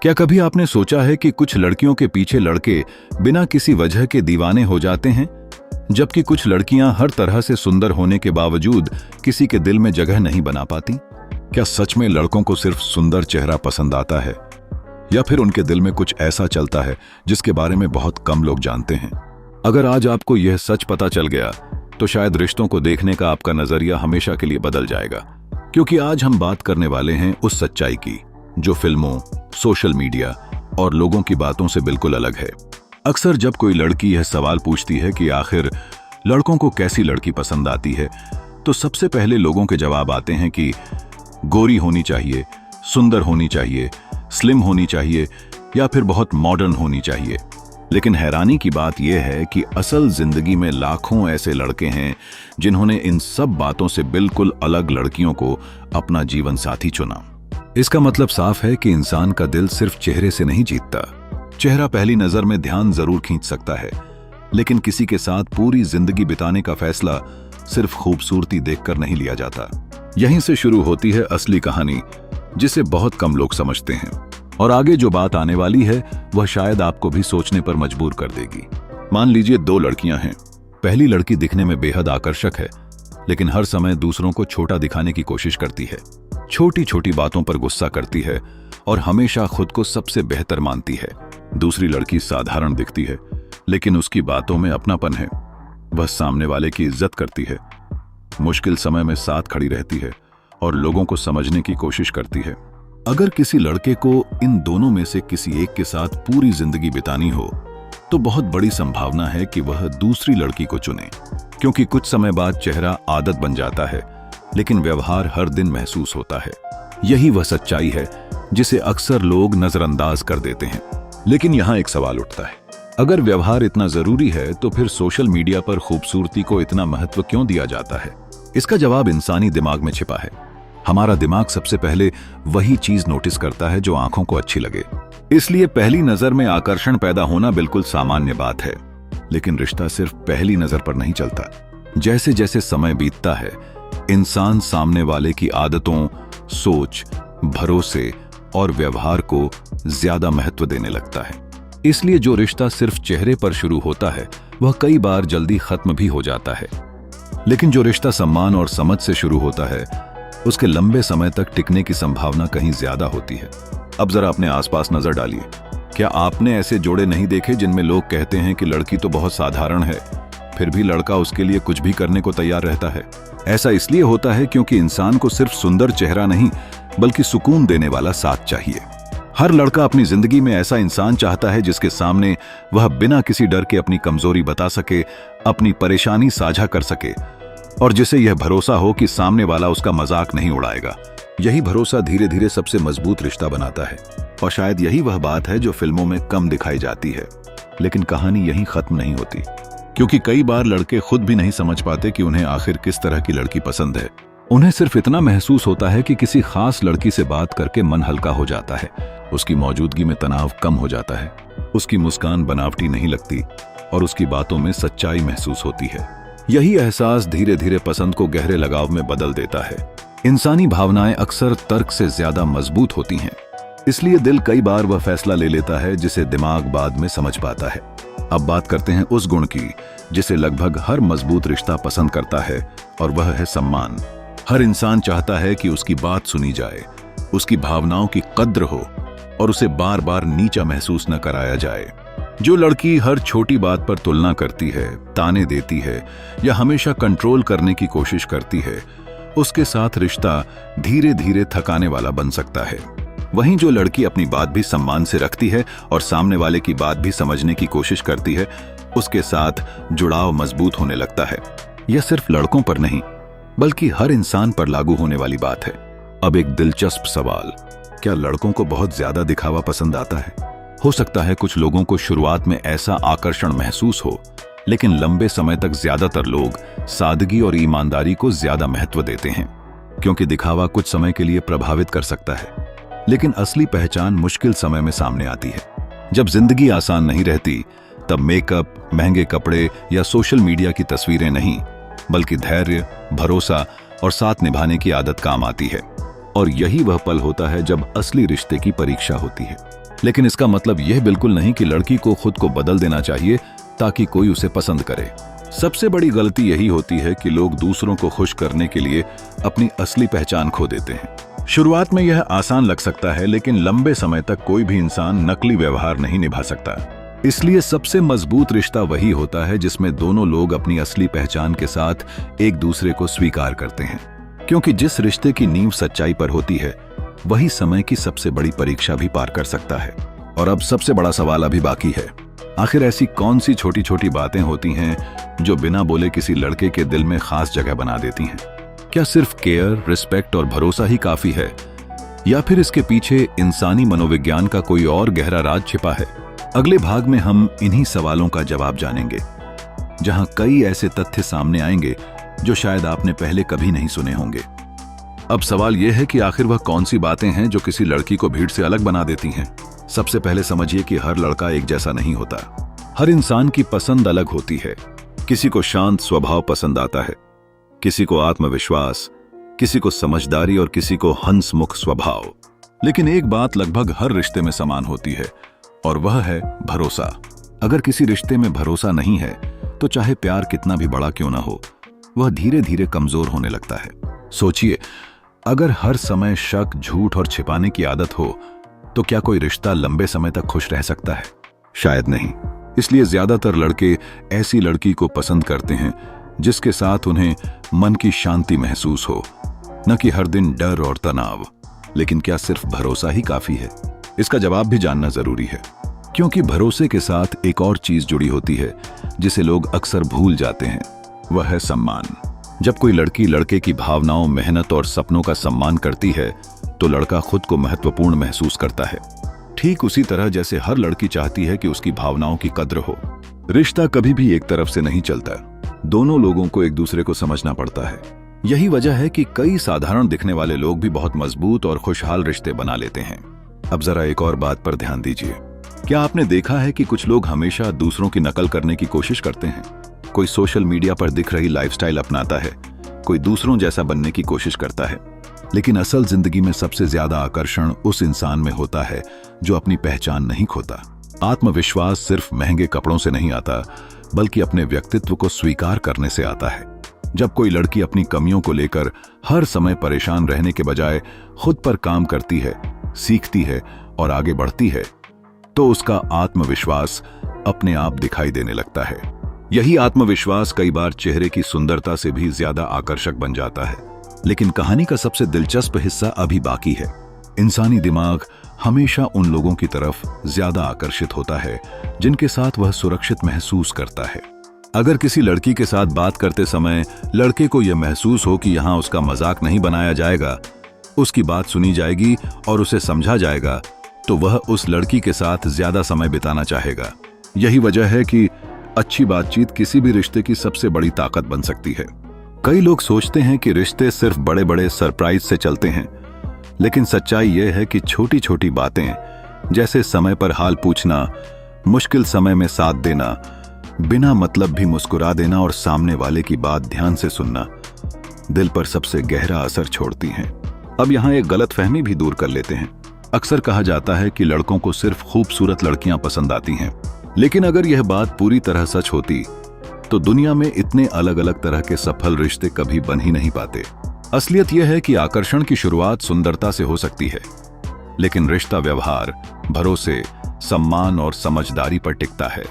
क्या कभी आपने सोचा है कि कुछ लड़कियों के पीछे लड़के बिना किसी वजह के दीवाने हो जाते हैं, जबकि कुछ लड़कियां हर तरह से सुंदर होने के बावजूद किसी के दिल में जगह नहीं बना पाती? क्या सच में लड़कों को सिर्फ सुंदर चेहरा पसंद आता है, या फिर उनके दिल में कुछ ऐसा चलता है जिसके बारे में बहुत कम लोग जानते हैं? अगर आज आपको यह सच पता चल गया तो शायद रिश्तों को देखने का आपका नजरिया हमेशा के लिए बदल जाएगा, क्योंकि आज हम बात करने वाले हैं उस सच्चाई की जो फिल्मों, सोशल मीडिया और लोगों की बातों से बिल्कुल अलग है। अक्सर जब कोई लड़की यह सवाल पूछती है कि आखिर लड़कों को कैसी लड़की पसंद आती है, तो सबसे पहले लोगों के जवाब आते हैं कि गोरी होनी चाहिए, सुंदर होनी चाहिए, स्लिम होनी चाहिए या फिर बहुत मॉडर्न होनी चाहिए। लेकिन हैरानी की बात यह है कि असल जिंदगी में लाखों ऐसे लड़के हैं जिन्होंने इन सब बातों से बिल्कुल अलग लड़कियों को अपना जीवन साथी चुना। इसका मतलब साफ है कि इंसान का दिल सिर्फ चेहरे से नहीं जीतता। चेहरा पहली नजर में ध्यान जरूर खींच सकता है, लेकिन किसी के साथ पूरी जिंदगी बिताने का फैसला सिर्फ खूबसूरती देखकर नहीं लिया जाता। यहीं से शुरू होती है असली कहानी, जिसे बहुत कम लोग समझते हैं। और आगे जो बात आने वाली है वह शायद आपको भी सोचने पर मजबूर कर देगी। मान लीजिए दो लड़कियां हैं। पहली लड़की दिखने में बेहद आकर्षक है, लेकिन हर समय दूसरों को छोटा दिखाने की कोशिश करती है, छोटी छोटी बातों पर गुस्सा करती है और हमेशा खुद को सबसे बेहतर मानती है। दूसरी लड़की साधारण दिखती है, लेकिन उसकी बातों में अपनापन है। वह सामने वाले की इज्जत करती है, मुश्किल समय में साथ खड़ी रहती है और लोगों को समझने की कोशिश करती है। अगर किसी लड़के को इन दोनों में से किसी एक के साथ पूरी जिंदगी बितानी हो, तो बहुत बड़ी संभावना है कि वह दूसरी लड़की को चुने, क्योंकि कुछ समय बाद चेहरा आदत बन जाता है, लेकिन व्यवहार हर दिन महसूस होता है। यही वह सच्चाई है जिसे अक्सर लोग नजरअंदाज कर देते हैं। लेकिन यहाँ एक सवाल उठता है, अगर व्यवहार इतना जरूरी है तो फिर सोशल मीडिया पर खूबसूरती को इतना महत्व क्यों दिया जाता है? इसका जवाब इंसानी दिमाग में छिपा है। हमारा दिमाग सबसे पहले वही चीज नोटिस करता है जो आंखों को अच्छी लगे। इसलिए पहली नजर में आकर्षण पैदा होना बिल्कुल सामान्य बात है। लेकिन रिश्ता सिर्फ पहली नजर पर नहीं चलता। जैसे जैसे समय बीतता है, इंसान सामने वाले की आदतों, सोच, भरोसे और व्यवहार को ज्यादा महत्व देने लगता है। इसलिए जो रिश्ता सिर्फ चेहरे पर शुरू होता है वह कई बार जल्दी खत्म भी हो जाता है। लेकिन जो रिश्ता सम्मान और समझ से शुरू होता है उसके लंबे समय तक टिकने की संभावना कहीं ज्यादा होती है। अब जरा अपने आसपास नजर डालिए। क्या आपने ऐसे जोड़े नहीं देखे जिनमें लोग कहते हैं कि लड़की तो बहुत साधारण है, फिर भी लड़का उसके लिए कुछ भी करने को तैयार रहता है? ऐसा इसलिए होता है क्योंकि इंसान को सिर्फ सुंदर चेहरा नहीं बल्कि सुकून देने वाला साथ चाहिए। हर लड़का अपनी जिंदगी में ऐसा इंसान चाहता है जिसके सामने वह बिना किसी डर के अपनी कमजोरी बता सके, अपनी परेशानी साझा कर सके और जिसे यह भरोसा हो कि सामने वाला उसका मजाक नहीं उड़ाएगा। यही भरोसा धीरे धीरे सबसे मजबूत रिश्ता बनाता है। और शायद यही वह बात है जो फिल्मों में कम दिखाई जाती है। लेकिन कहानी यहीं खत्म नहीं होती, क्योंकि कई बार लड़के खुद भी नहीं समझ पाते कि उन्हें आखिर किस तरह की लड़की पसंद है। उन्हें सिर्फ इतना महसूस होता है कि किसी खास लड़की से बात करके मन हल्का हो जाता है, उसकी मौजूदगी में तनाव कम हो जाता है, उसकी मुस्कान बनावटी नहीं लगती और उसकी बातों में सच्चाई महसूस होती है। यही एहसास धीरे धीरे पसंद को गहरे लगाव में बदल देता है। इंसानी भावनाएं अक्सर तर्क से ज्यादा मजबूत होती हैं, इसलिए दिल कई बार वह फैसला ले लेता है जिसे दिमाग बाद में समझ पाता है। अब बात करते हैं उस गुण की जिसे लगभग हर मजबूत रिश्ता पसंद करता है, और वह है सम्मान। हर इंसान चाहता है कि उसकी बात सुनी जाए, उसकी भावनाओं की कद्र हो और उसे बार बार नीचा महसूस न कराया जाए। जो लड़की हर छोटी बात पर तुलना करती है, ताने देती है या हमेशा कंट्रोल करने की कोशिश करती है, उसके साथ रिश्ता धीरे धीरे थकाने वाला बन सकता है। वहीं जो लड़की अपनी बात भी सम्मान से रखती है और सामने वाले की बात भी समझने की कोशिश करती है, उसके साथ जुड़ाव मजबूत होने लगता है। यह सिर्फ लड़कों पर नहीं बल्कि हर इंसान पर लागू होने वाली बात है। अब एक दिलचस्प सवाल, क्या लड़कों को बहुत ज्यादा दिखावा पसंद आता है? हो सकता है कुछ लोगों को शुरुआत में ऐसा आकर्षण महसूस हो, लेकिन लंबे समय तक ज्यादातर लोग सादगी और ईमानदारी को ज्यादा महत्व देते हैं, क्योंकि दिखावा कुछ समय के लिए प्रभावित कर सकता है, लेकिन असली पहचान मुश्किल समय में सामने आती है। जब जिंदगी आसान नहीं रहती, तब मेकअप, महंगे कपड़े या सोशल मीडिया की तस्वीरें नहीं बल्कि धैर्य, भरोसा और साथ निभाने की आदत काम आती है। और यही वह पल होता है जब असली रिश्ते की परीक्षा होती है। लेकिन इसका मतलब यह बिल्कुल नहीं कि लड़की को खुद को बदल देना चाहिए ताकि कोई उसे पसंद करे। सबसे बड़ी गलती यही होती है कि लोग दूसरों को खुश करने के लिए अपनी असली पहचान खो देते हैं। शुरुआत में यह आसान लग सकता है, लेकिन लंबे समय तक कोई भी इंसान नकली व्यवहार नहीं निभा सकता। इसलिए सबसे मजबूत रिश्ता वही होता है जिसमें दोनों लोग अपनी असली पहचान के साथ एक दूसरे को स्वीकार करते हैं, क्योंकि जिस रिश्ते की नींव सच्चाई पर होती है वही समय की सबसे बड़ी परीक्षा भी पार कर सकता है। और अब सबसे बड़ा सवाल अभी बाकी है, आखिर ऐसी कौन सी छोटी छोटी बातें होती हैं जो बिना बोले किसी लड़के के दिल में खास जगह बना देती हैं? क्या सिर्फ केयर, रिस्पेक्ट और भरोसा ही काफी है, या फिर इसके पीछे इंसानी मनोविज्ञान का कोई और गहरा राज छिपा है? अगले भाग में हम इन्हीं सवालों का जवाब जानेंगे, जहां कई ऐसे तथ्य सामने आएंगे जो शायद आपने पहले कभी नहीं सुने होंगे। अब सवाल यह है कि आखिर वह कौन सी बातें हैं जो किसी लड़की को भीड़ से अलग बना देती हैं। सबसे पहले समझिए कि हर लड़का एक जैसा नहीं होता। हर इंसान की पसंद अलग होती है। किसी को शांत स्वभाव पसंद आता है, किसी को आत्मविश्वास, किसी को समझदारी और किसी को हंसमुख स्वभाव। लेकिन एक बात लगभग हर रिश्ते में समान होती है, और वह है भरोसा। अगर किसी रिश्ते में भरोसा नहीं है तो चाहे प्यार कितना भी बड़ा क्यों ना हो, वह धीरे धीरे कमजोर होने लगता है। सोचिए, अगर हर समय शक, झूठ और छिपाने की आदत हो तो क्या कोई रिश्ता लंबे समय तक खुश रह सकता है? शायद नहीं। इसलिए ज्यादातर लड़के ऐसी लड़की को पसंद करते हैं जिसके साथ उन्हें मन की शांति महसूस हो, न कि हर दिन डर और तनाव। लेकिन क्या सिर्फ भरोसा ही काफी है? इसका जवाब भी जानना जरूरी है, क्योंकि भरोसे के साथ एक और चीज जुड़ी होती है जिसे लोग अक्सर भूल जाते हैं, वह है सम्मान। जब कोई लड़की लड़के की भावनाओं, मेहनत और सपनों का सम्मान करती है तो लड़का खुद को महत्वपूर्ण महसूस करता है। ठीक उसी तरह जैसे हर लड़की चाहती है कि उसकी भावनाओं की कद्र हो। रिश्ता कभी भी एक तरफ से नहीं चलता, दोनों लोगों को एक दूसरे को समझना पड़ता है। यही वजह है कि कई साधारण दिखने वाले लोग भी बहुत मजबूत और खुशहाल रिश्ते बना लेते हैं। अब जरा एक और बात पर ध्यान दीजिए। क्या आपने देखा है कि कुछ लोग हमेशा दूसरों की नकल करने की कोशिश करते हैं? कोई सोशल मीडिया पर दिख रही लाइफस्टाइल अपनाता है, कोई दूसरों जैसा बनने की कोशिश करता है। लेकिन असल जिंदगी में सबसे ज्यादा आकर्षण उस इंसान में होता है जो अपनी पहचान नहीं खोता। आत्मविश्वास सिर्फ महंगे कपड़ों से नहीं आता, बल्कि अपने व्यक्तित्व को स्वीकार करने से आता है। जब कोई लड़की अपनी कमियों को लेकर हर समय परेशान रहने के बजाय खुद पर काम करती है, सीखती है और आगे बढ़ती है, तो उसका आत्मविश्वास अपने आप दिखाई देने लगता है। यही आत्मविश्वास कई बार चेहरे की सुंदरता से भी ज्यादा आकर्षक बन जाता है। लेकिन कहानी का सबसे दिलचस्प हिस्सा अभी बाकी है। इंसानी दिमाग हमेशा उन लोगों की तरफ ज्यादा आकर्षित होता है जिनके साथ वह सुरक्षित महसूस करता है। अगर किसी लड़की के साथ बात करते समय लड़के को यह महसूस हो कि यहाँ उसका मजाक नहीं बनाया जाएगा, उसकी बात सुनी जाएगी और उसे समझा जाएगा, तो वह उस लड़की के साथ ज्यादा समय बिताना चाहेगा। यही वजह है कि अच्छी बातचीत किसी भी रिश्ते की सबसे बड़ी ताकत बन सकती है। कई लोग सोचते हैं कि रिश्ते सिर्फ बड़े बड़े सरप्राइज से चलते हैं, लेकिन सच्चाई यह है कि छोटी छोटी बातें, जैसे समय पर हाल पूछना, मुश्किल समय में साथ देना, बिना मतलब भी मुस्कुरा देना और सामने वाले की बात ध्यान से सुनना, दिल पर सबसे गहरा असर छोड़ती हैं। अब यहाँ एक गलतफहमी भी दूर कर लेते हैं। अक्सर कहा जाता है कि लड़कों को सिर्फ खूबसूरत लड़कियां पसंद आती हैं, लेकिन अगर यह बात पूरी तरह सच होती तो दुनिया में इतने अलग अलग तरह के सफल रिश्ते कभी बन ही नहीं पाते। असलियत यह है कि आकर्षण की शुरुआत सुंदरता से हो सकती है, लेकिन रिश्ता व्यवहार, भरोसे, सम्मान और समझदारी पर टिकता है।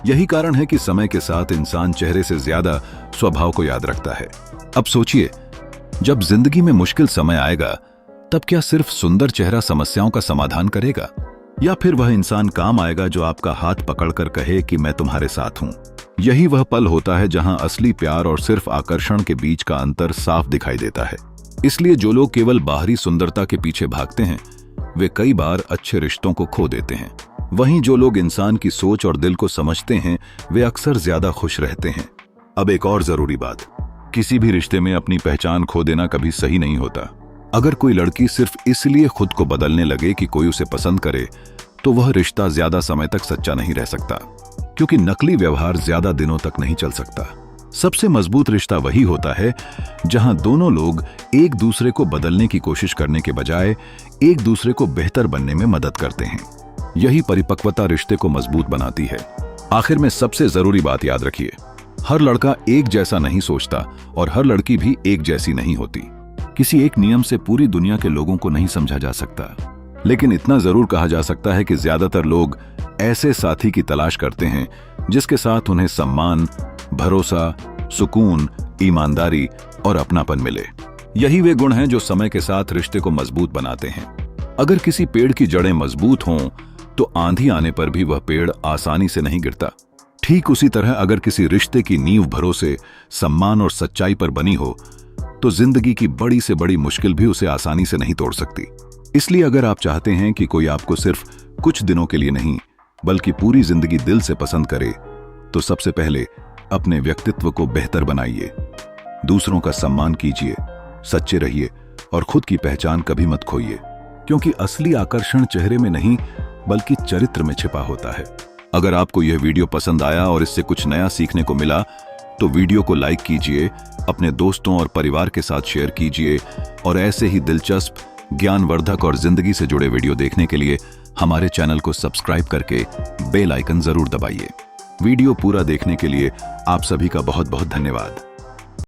यही कारण है कि समय के साथ इंसान चेहरे से ज्यादा स्वभाव को याद रखता है। अब सोचिए, जब जिंदगी में मुश्किल समय आएगा, तब क्या सिर्फ सुंदर चेहरा समस्याओं का समाधान करेगा, या फिर वह इंसान काम आएगा जो आपका हाथ पकड़कर कहे कि मैं तुम्हारे साथ हूं? यही वह पल होता है जहां असली प्यार और सिर्फ आकर्षण के बीच का अंतर साफ दिखाई देता है। इसलिए जो लोग केवल बाहरी सुंदरता के पीछे भागते हैं, वे कई बार अच्छे रिश्तों को खो देते हैं। वहीं जो लोग इंसान की सोच और दिल को समझते हैं, वे अक्सर ज्यादा खुश रहते हैं। अब एक और जरूरी बात, किसी भी रिश्ते में अपनी पहचान खो देना कभी सही नहीं होता। अगर कोई लड़की सिर्फ इसलिए खुद को बदलने लगे कि कोई उसे पसंद करे, तो वह रिश्ता ज्यादा समय तक सच्चा नहीं रह सकता, क्योंकि नकली व्यवहार ज्यादा दिनों तक नहीं चल सकता। सबसे मजबूत रिश्ता वही होता है जहां दोनों लोग एक दूसरे को बदलने की कोशिश करने के बजाय एक दूसरे को बेहतर बनने में मदद करते हैं। यही परिपक्वता रिश्ते को मजबूत बनाती है। आखिर में सबसे जरूरी बात याद रखिए, हर लड़का एक जैसा नहीं सोचता और हर लड़की भी एक जैसी नहीं होती। किसी एक नियम से पूरी दुनिया के लोगों को नहीं समझा जा सकता, लेकिन इतना जरूर कहा जा सकता है कि ज्यादातर लोग ऐसे साथी की तलाश करते हैं जिसके साथ उन्हें सम्मान, भरोसा, सुकून, ईमानदारी और अपनापन मिले। यही वे गुण हैं जो समय के साथ रिश्ते को मजबूत बनाते हैं। अगर किसी पेड़ की जड़ें मजबूत हों तो आंधी आने पर भी वह पेड़ आसानी से नहीं गिरता। ठीक उसी तरह अगर किसी रिश्ते की नींव भरोसे, सम्मान और सच्चाई पर बनी हो तो जिंदगी की बड़ी से बड़ी मुश्किल भी उसे आसानी से नहीं तोड़ सकती। इसलिए अगर आप चाहते हैं कि कोई आपको सिर्फ कुछ दिनों के लिए नहीं बल्कि पूरी जिंदगी दिल से पसंद करे, तो सबसे पहले अपने व्यक्तित्व को बेहतर बनाइए, दूसरों का सम्मान कीजिए, सच्चे रहिए और खुद की पहचान कभी मत खोइए, क्योंकि असली आकर्षण चेहरे में नहीं बल्कि चरित्र में छिपा होता है। अगर आपको यह वीडियो पसंद आया और इससे कुछ नया सीखने को मिला तो वीडियो को लाइक कीजिए, अपने दोस्तों और परिवार के साथ शेयर कीजिए और ऐसे ही दिलचस्प, ज्ञानवर्धक और जिंदगी से जुड़े वीडियो देखने के लिए हमारे चैनल को सब्सक्राइब करके बेल आइकन जरूर दबाइए। वीडियो पूरा देखने के लिए आप सभी का बहुत बहुत धन्यवाद।